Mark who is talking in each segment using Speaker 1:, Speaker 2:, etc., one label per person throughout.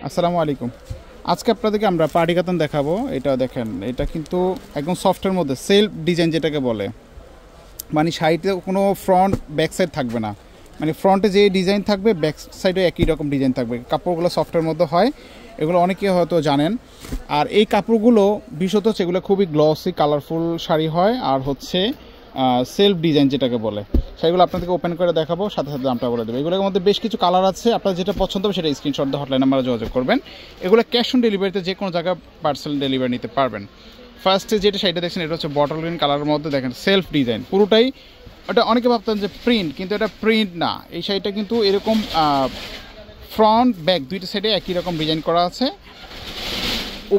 Speaker 1: আসসালামু আলাইকুম। আজকে আপনাদেরকে আমরা পার্টি কাতান দেখাবো। এটা দেখেন, এটা কিন্তু একদম সফটের মধ্যে সেলফ ডিজাইন যেটাকে বলে, মানে সাইডে কোনো ফ্রন্ট ব্যাক সাইড থাকবে না, মানে ফ্রন্টে যে ডিজাইন থাকবে ব্যাক সাইডে একই রকম ডিজাইন থাকবে। কাপড়গুলো সফটের মধ্যে হয়, এগুলো অনেকে হয়তো জানেন। আর এই কাপড়গুলো বিশেষত হচ্ছে এগুলো খুবই গ্লসি কালারফুল শাড়ি হয়, আর হচ্ছে সেলফ ডিজাইন যেটাকে বলে, সেগুলো আপনাদেরকে ওপেন করে দেখাবো, সাথে সাথে দামটা বলে দেবো। এগুলোর মধ্যে বেশ কিছু কালার আছে, আপনার যেটা পছন্দ হবে সেটা স্ক্রিনশট দিয়ে হটলাইন নাম্বারে যোগাযোগ করবেন। এগুলো ক্যাশ অন ডেলিভারিতে যে কোনো জায়গায় পার্সেল ডেলিভারি নিতে পারবেন। ফার্স্টে যেটা শাড়িটা দেখছেন এটা হচ্ছে বটল গ্রিন কালারের মধ্যে, দেখেন সেলফ ডিজাইন পুরোটাই। ওটা অনেকে ভাবতেন যে প্রিন্ট, কিন্তু এটা প্রিন্ট না। এই শাড়িটা কিন্তু এরকম ফ্রন্ট ব্যাক দুইটা সাইডে একই রকম ডিজাইন করা আছে।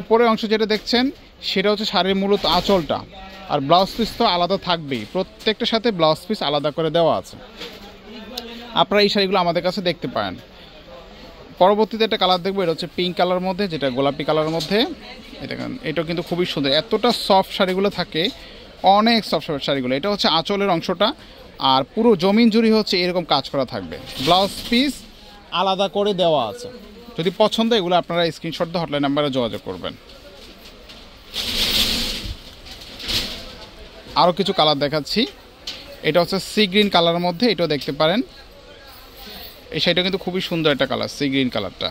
Speaker 1: উপরের অংশ যেটা দেখছেন সেটা হচ্ছে শাড়ির মূলত আঁচলটা, আর ব্লাউজ পিস তো আলাদা থাকবেই, প্রত্যেকটার সাথে ব্লাউজ পিস আলাদা করে দেওয়া আছে। আপনারা এই শাড়িগুলো আমাদের কাছে দেখতে পারেন। পরবর্তীতে একটা কালার দেখবো, এটা হচ্ছে পিঙ্ক কালারের মধ্যে, যেটা গোলাপি কালারের মধ্যে। এটাও কিন্তু খুবই সুন্দর, এতটা সফট শাড়িগুলো থাকে, অনেক সফট শাড়িগুলো। এটা হচ্ছে আঁচলের অংশটা, আর পুরো জমিন জুড়ি হচ্ছে এরকম কাজ করা থাকবে, ব্লাউজ পিস আলাদা করে দেওয়া আছে। যদি পছন্দ এগুলো আপনারা স্ক্রিনশট দিয়ে হটলাইন নাম্বারে যোগাযোগ করবেন। আরও কিছু কালার দেখাচ্ছি। এটা হচ্ছে সি গ্রিন কালারের মধ্যে, এটাও দেখতে পারেন। এই শাড়িটা কিন্তু খুবই সুন্দর একটা কালার, সি গ্রিন কালারটা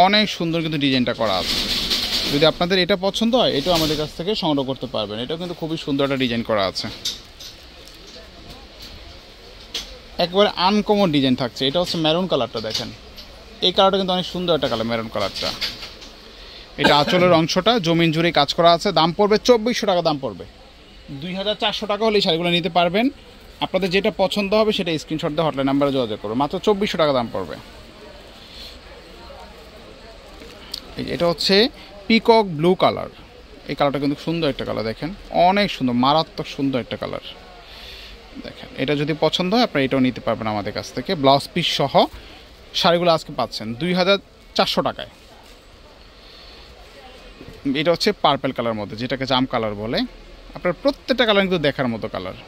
Speaker 1: অনেক সুন্দর কিন্তু ডিজাইনটা করা আছে। যদি আপনাদের এটা পছন্দ হয় এটাও আমাদের কাছ থেকে সংগ্রহ করতে পারবেন। এটাও কিন্তু খুবই সুন্দর একটা ডিজাইন করা আছে, একবারে আনকমন ডিজাইন থাকছে। এটা হচ্ছে মেরুন কালারটা, দেখেন এই কালারটা কিন্তু অনেক সুন্দর একটা কালার, মেরুন কালারটা। এটা আঁচলের অংশটা জমিন জুড়ে কাজ করা আছে। দাম পড়বে 2400 টাকা, দাম পড়বে 2400 টাকা হলে এই শাড়িগুলো নিতে পারবেন। আপনাদের যেটা পছন্দ হবে সেটা স্ক্রিনশট দিয়ে হটলাইন নাম্বারে যোগাযোগ করবে, মাত্র 2400 টাকা দাম পড়বে। এটা হচ্ছে পিকক ব্লু কালার, এই কালারটা কিন্তু সুন্দর একটা কালার, দেখেন অনেক সুন্দর, মারাত্মক সুন্দর একটা কালার। দেখেন এটা যদি পছন্দ হয় আপনারা এটাও নিতে পারবেন আমাদের কাছ থেকে, ব্লাউজ পিস সহ শাড়িগুলো আজকে পাচ্ছেন 2400 টাকায়। এটা হচ্ছে পার্পেল কালার মধ্যে, যেটাকে জাম কালার বলে। আপনার প্রত্যেকটা কালার কিন্তু দেখার মতো কালার,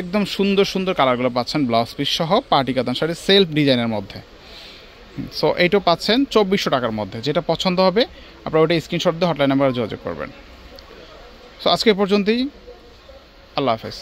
Speaker 1: একদম সুন্দর সুন্দর কালারগুলো পাচ্ছেন ব্লাউজ পিস সহ, পার্টি কাতান শাড়ি সেলফ ডিজাইনের মধ্যে। সো এইটাও পাচ্ছেন 2400 টাকার মধ্যে। যেটা পছন্দ হবে আপনারা ওটা স্ক্রিনশট দিয়ে হটলাইন নাম্বারে যোগাযোগ করবেন। সো আজকে পর্যন্তই, আল্লাহ হাফেজ।